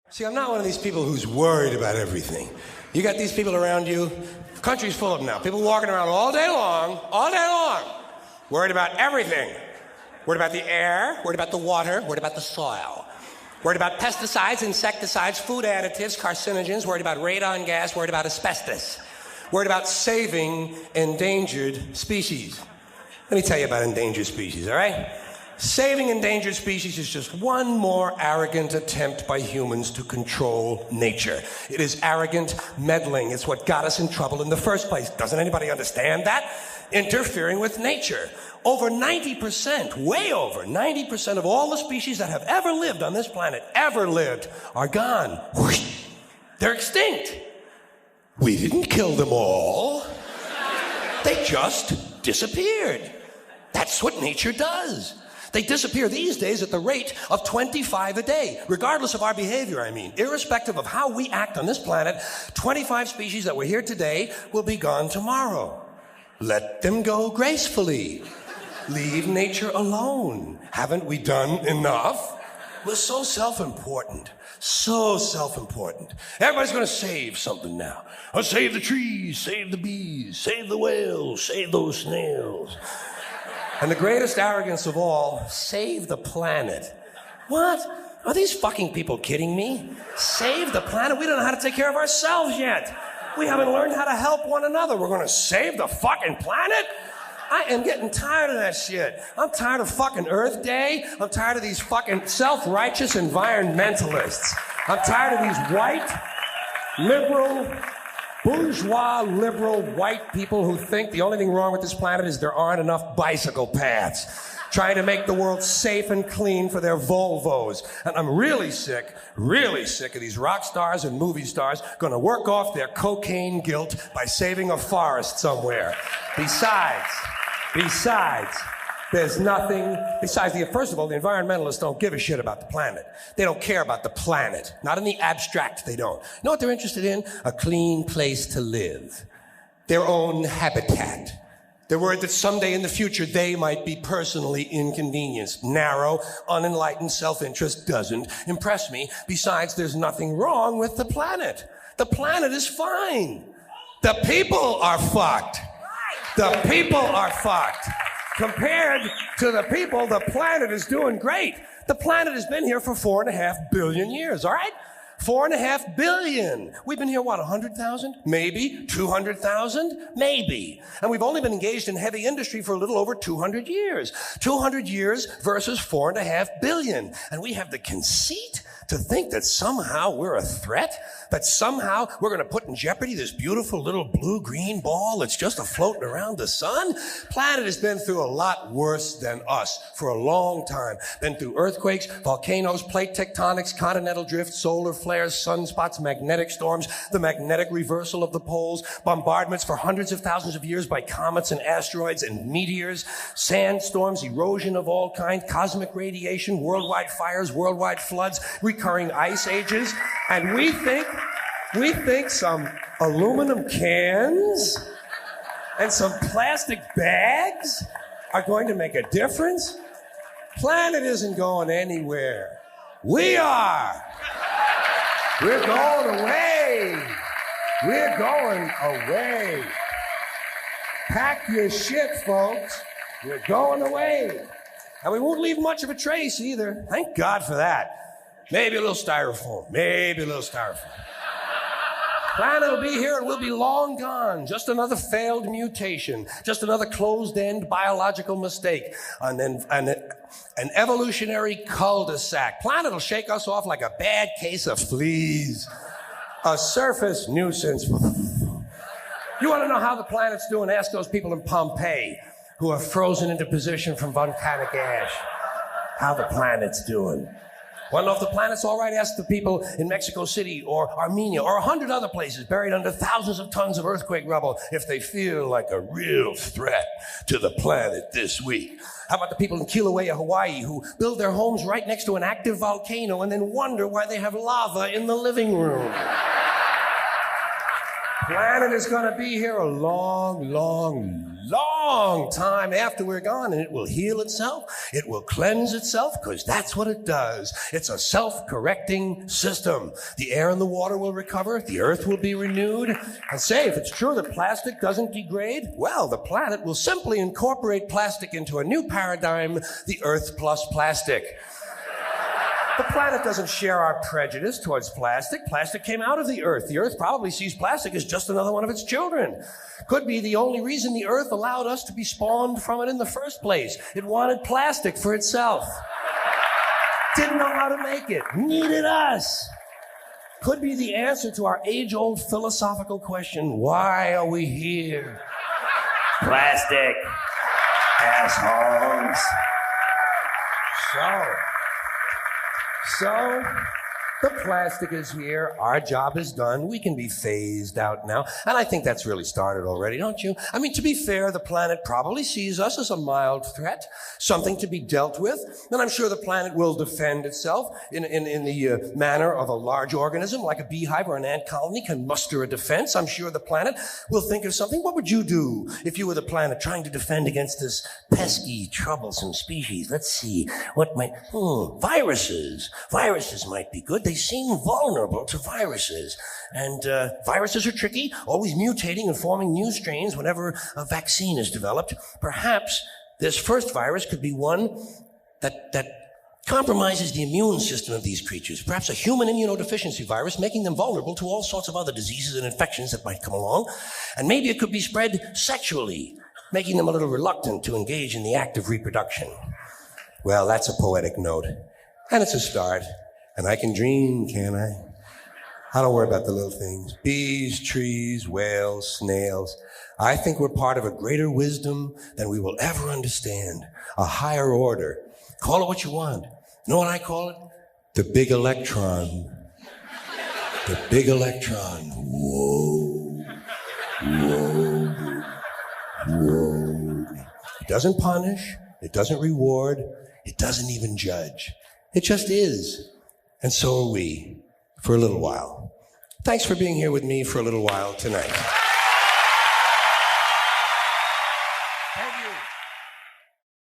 [SPEAKER 3] See, I'm not one of these people who's worried about everything. You got these people around you. The country's full of them now. People walking around all day long, worried about everything. Worried about the air, worried about the water, worried about the soil. Worried about pesticides, insecticides, food additives, carcinogens, worried about radon gas, worried about asbestos. Worried about saving endangered species. Let me tell you about endangered species, all right? Saving endangered species is just one more arrogant attempt by humans to control nature. It is arrogant meddling. It's what got us in trouble in the first place. Doesn't anybody understand that? Interfering with nature. Over 90%, way over 90% of all the species that have ever lived on this planet, are gone. Whoosh. They're extinct. We didn't kill them all. They just disappeared. That's what nature does. They disappear these days at the rate of 25 a day, regardless of our behavior, I mean. Irrespective of how we act on this planet, 25 species that were here today will be gone tomorrow. Let them go gracefully. Leave nature alone. Haven't we done enough? We're so self-important. So self-important. Everybody's going to save something now. I'll save the trees, save the bees, save the whales, save those snails. And the greatest arrogance of all, save the planet. What? Are these fucking people kidding me? Save the planet? We don't know how to take care of ourselves yet. We haven't learned how to help one another. We're going to save the fucking planet? I am getting tired of that shit. I'm tired of fucking Earth Day. I'm tired of these fucking self-righteous environmentalists. I'm tired of these white, liberal, bourgeois, liberal, white people who think the only thing wrong with this planet is there aren't enough bicycle paths. trying to make the world safe and clean for their Volvos. And I'm really sick of these rock stars and movie stars going to work off their cocaine guilt by saving a forest somewhere. Besides, there's nothing, first of all, the environmentalists don't give a shit about the planet. They don't care about the planet. Not in the abstract, they don't. You know what they're interested in? A clean place to live. Their own habitat. They're worried that someday in the future they might be personally inconvenienced. Narrow, unenlightened self-interest doesn't impress me. Besides, there's nothing wrong with the planet. The planet is fine. The people are fucked. The people are fucked. Compared to the people, the planet is doing great. The planet has been here for 4.5 billion years, all right? 4.5 billion. We've been here, what, 100,000? Maybe. 200,000? Maybe. And we've only been engaged in heavy industry for a little over 200 years. 200 years versus 4.5 billion. And we have the conceit to think that somehow we're a threat, that somehow we're going to put in jeopardy this beautiful little blue-green ball that's just floating around the sun. Planet has been through a lot worse than us for a long time. Been through earthquakes, volcanoes, plate tectonics, continental drift, solar flares, sunspots, magnetic storms, the magnetic reversal of the poles, bombardments for hundreds of thousands of years by comets and asteroids and meteors, sandstorms, erosion of all kinds, cosmic radiation, worldwide fires, worldwide floods, recurring ice ages, and we think some aluminum cans and some plastic bags are going to make a difference? Planet isn't going anywhere. We are. We're going away. We're going away. Pack your shit, folks. We're going away. And we won't leave much of a trace either. Thank God for that. Maybe a little styrofoam. Planet will be here and we'll be long gone. Just another failed mutation. Just another closed-end biological mistake. An evolutionary cul-de-sac. Planet will shake us off like a bad case of fleas. A surface nuisance. You want to know how the planet's doing? Ask those people in Pompeii who are frozen into position from volcanic ash. How the planet's doing. Want to know if the planet's all right? Ask the people in Mexico City or Armenia or 100 other places buried under thousands of tons of earthquake rubble if they feel like a real threat to the planet this week. How about the people in Kilauea, Hawaii, who build their homes right next to an active volcano and then wonder why they have lava in the living room? Planet is going to be here a long, long, long time after we're gone, and it will heal itself. It will cleanse itself, because that's what it does. It's a self-correcting system. The air and the water will recover. The earth will be renewed. And say, if it's true that plastic doesn't degrade, well, the planet will simply incorporate plastic into a new paradigm, the Earth plus plastic. The planet doesn't share our prejudice towards plastic. Plastic came out of the Earth. The Earth probably sees plastic as just another one of its children. Could be the only reason the Earth allowed us to be spawned from it in the first place. It wanted plastic for itself. Didn't know how to make it. Needed us. Could be the answer to our age-old philosophical question, why are we here? Plastic. Assholes. So, the plastic is here. Our job is done. We can be phased out now. And I think that's really started already, don't you? I mean, to be fair, the planet probably sees us as a mild threat, something to be dealt with. And I'm sure the planet will defend itself in the manner of a large organism, like a beehive or an ant colony can muster a defense. I'm sure the planet will think of something. What would you do if you were the planet trying to defend against this pesky, troublesome species? Let's see. What might... Viruses. Viruses might be good. They seem vulnerable to viruses. And viruses are tricky, always mutating and forming new strains whenever a vaccine is developed. Perhaps this first virus could be one that compromises the immune system of these creatures. Perhaps a human immunodeficiency virus, making them vulnerable to all sorts of other diseases and infections that might come along. And maybe it could be spread sexually, making them a little reluctant to engage in the act of reproduction. Well, that's a poetic note. And it's a start. And I can dream, can't I? I don't worry about the little things. Bees, trees, whales, snails. I think we're part of a greater wisdom than we will ever understand. A higher order. Call it what you want. You know what I call it? The big electron. The big electron. Whoa. Whoa. Whoa. It doesn't punish. It doesn't reward. It doesn't even judge. It just is. And so are we, for a little while. Thanks for being here with me for a little while tonight.